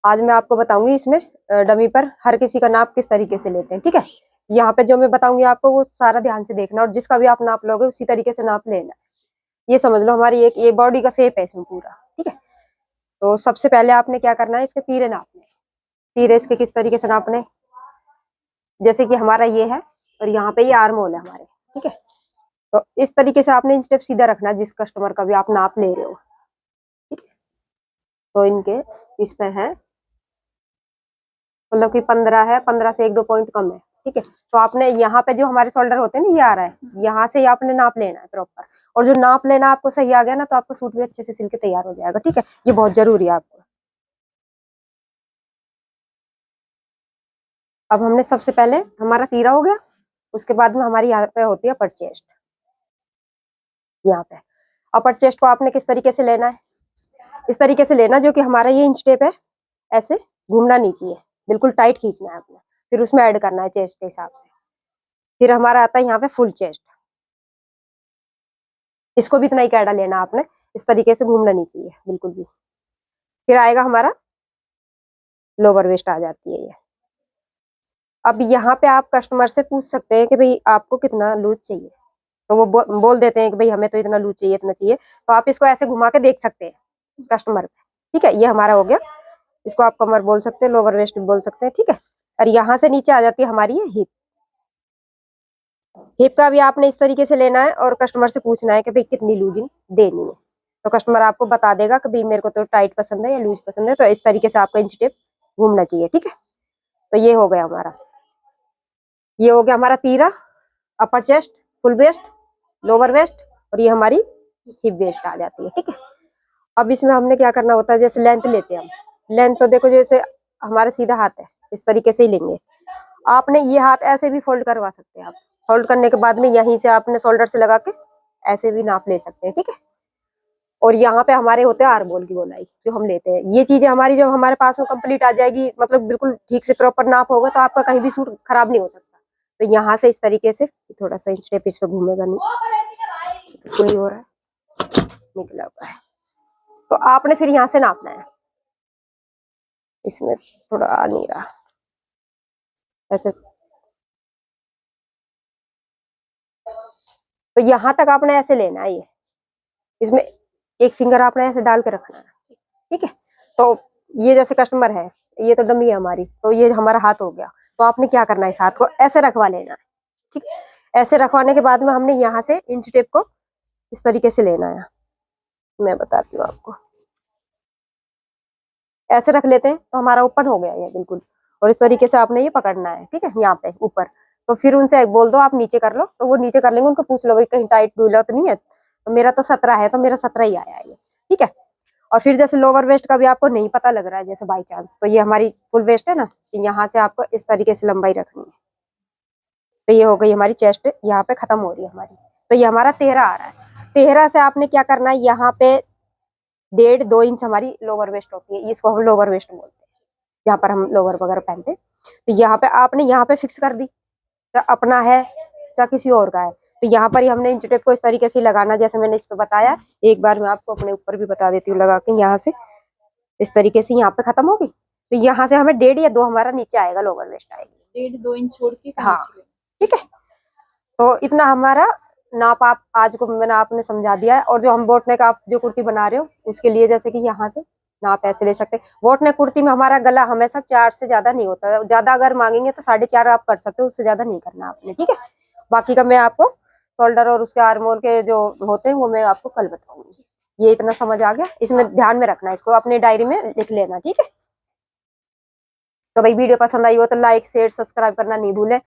आज मैं आपको बताऊंगी इसमें डमी पर हर किसी का नाप किस तरीके से लेते हैं। ठीक है, यहाँ पे जो मैं बताऊंगी आपको वो सारा ध्यान से देखना, और जिसका भी आप नाप लोगे उसी तरीके से नाप लेना। ये समझ लो हमारी एक ये बॉडी का शेप है इसमें पूरा। ठीक है, तो सबसे पहले आपने क्या करना है, इसके तीरे नापने। तीरे इसके किस तरीके से नापने, जैसे कि हमारा ये है और यहाँ पे ये आर्म होल है हमारे। ठीक है, तो इस तरीके से आपने इंच टेप सीधा रखना जिस कस्टमर का भी आप नाप ले रहे हो। ठीक है, तो इनके इसमें है मतलब कि 15 है, 15 से 1-2 पॉइंट कम है। ठीक है, तो आपने यहाँ पे जो हमारे शोल्डर होते हैं ना, ये आ रहा है, यहाँ से आपने नाप लेना है प्रॉपर। और जो नाप लेना आपको सही आ गया ना, तो आपका सूट भी अच्छे से सिल के तैयार हो जाएगा। ठीक है, ये बहुत जरूरी है आपको। अब हमने सबसे पहले हमारा तीरा हो गया, उसके बाद में हमारी यहाँ पे होती है अपर चेस्ट। यहाँ पे अपर चेस्ट को आपने किस तरीके से लेना है, इस तरीके से लेना जो कि हमारा ये इंच टेप है, ऐसे घूमना नहीं चाहिए, बिल्कुल टाइट खींचना है आपने, फिर उसमें ऐड करना है चेस्ट के हिसाब से। फिर हमारा आता है यहाँ पे फुल चेस्ट, इसको भी इतना ही कैडा लेना आपने, इस तरीके से घूमना नहीं चाहिए बिल्कुल भी। फिर आएगा हमारा लोअर वेस्ट आ जाती है ये। अब यहाँ पे आप कस्टमर से पूछ सकते हैं कि भाई आपको कितना लूज चाहिए, तो वो बोल देते हैं कि भाई हमें तो इतना लूज चाहिए, इतना चाहिए, तो आप इसको ऐसे घुमा के देख सकते हैं कस्टमर पे। ठीक है, ये हमारा हो गया, इसको आप कमर बोल सकते हैं, लोअर वेस्ट भी बोल सकते हैं। ठीक है, और यहाँ से नीचे आ जाती है हमारी ये हिप। हिप का भी आपने इस तरीके से लेना है और कस्टमर से पूछना है कि भाई कितनी लूजिंग देनी है, तो कस्टमर आपको बता देगा कि भाई मेरे को तो टाइट पसंद है या लूज पसंद है, तो इस तरीके से आपका इंच टेप घूमना चाहिए। ठीक है, तो ये हो गया हमारा, ये हो गया हमारा तीरा, upper chest, full waist, lower waist, और ये हमारी हिप वेस्ट आ जाती है। ठीक है, अब इसमें हमने क्या करना होता है, जैसे लेंथ लेते हैं हम। लेंथ तो देखो जैसे हमारा सीधा हाथ है, इस तरीके से ही लेंगे। आपने ये हाथ ऐसे भी फोल्ड करवा सकते हैं आप, फोल्ड करने के बाद में यहीं से आपने शोल्डर से लगा के ऐसे भी नाप ले सकते हैं। ठीक है, और यहाँ पे हमारे होते हैं आर्म होल की गोलाई जो हम लेते हैं। ये चीजें हमारी जब हमारे पास में कंप्लीट आ जाएगी, मतलब बिल्कुल ठीक से प्रॉपर नाप होगा, तो आपका कहीं भी सूट खराब नहीं हो सकता। तो यहाँ से इस तरीके से थोड़ा सा इंच टेप इस पे घूमेगा नहीं, तो फुली हो रहा है, निकला हुआ है, तो आपने फिर यहाँ से नापना है। इसमें थोड़ा आ नहीं रहा, ऐसे तो यहाँ तक आपने ऐसे लेना है। ये इसमें एक फिंगर आपने ऐसे डाल के रखना है। ठीक है, तो ये जैसे कस्टमर है, ये तो डमी है हमारी, तो ये हमारा हाथ हो गया, तो आपने क्या करना है, इस हाथ को ऐसे रखवा लेना है। ठीक है, ऐसे रखवाने के बाद में हमने यहाँ से इंच टेप को इस तरीके से लेना है। मैं बताती हूँ आपको, ऐसे रख लेते हैं तो हमारा ओपन हो गया ये बिल्कुल, और इस तरीके से आपने ये पकड़ना है। ठीक है, यहाँ पे ऊपर, तो फिर उनसे बोल दो आप नीचे कर लो, तो वो नीचे कर लेंगे। उनको पूछ लो भाई कहीं टाइट ढीला तो नहीं है, तो मेरा तो 17 है, तो मेरा 17 ही आया है ये। ठीक है, और फिर जैसे लोअर वेस्ट का भी आपको नहीं पता लग रहा है जैसे बाई चांस, तो ये हमारी फुल वेस्ट है ना, यहाँ से आपको इस तरीके से लंबाई रखनी है। तो ये हो गई हमारी चेस्ट, यहाँ पे खत्म हो रही है हमारी, तो ये हमारा 13 आ रहा है। 13 से आपने क्या करना है, यहाँ पे 1.5-2 इंच हमारी लोअर वेस्ट होती है, इसको हम लोअर वेस्ट बोलते हैं, जहाँ पर हम लोअर वगैरह पहनते हैं। तो यहाँ पे आपने यहाँ पे फिक्स कर दी, चाहे अपना है चाहे किसी और का है, तो यहाँ पर ही हमने इंच टेप को इस तरीके से लगाना, जैसे मैंने इस पे बताया। एक बार मैं आपको अपने ऊपर भी बता देती हूँ, लगा के यहाँ से इस तरीके से यहाँ पे खत्म होगी, तो यहाँ से हमें 1.5 या 2 हमारा नीचे आएगा, लोअर वेस्ट आएगी 1.5-2 इंच छोड़ के। हाँ, ठीक है, तो इतना हमारा नाप आप आज को मैंने आपने समझा दिया है। और जो हम बोट नेक आप जो कुर्ती बना रहे हो उसके लिए, जैसे कि यहाँ से नाप ऐसे ले सकते हैं। बोट नेक कुर्ती में हमारा गला हमेशा 4 से ज्यादा नहीं होता, ज्यादा अगर मांगेंगे तो 4.5 आप कर सकते हो, उससे ज्यादा नहीं करना आपने। ठीक है, बाकी का मैं आपको शोल्डर और उसके आर्म होल के जो होते हैं वो मैं आपको कल बताऊंगी। ये इतना समझ आ गया, इसमें ध्यान में रखना है, इसको अपने डायरी में लिख लेना। ठीक है, तो भाई वीडियो पसंद आई हो तो लाइक शेयर सब्सक्राइब करना नहीं भूलें।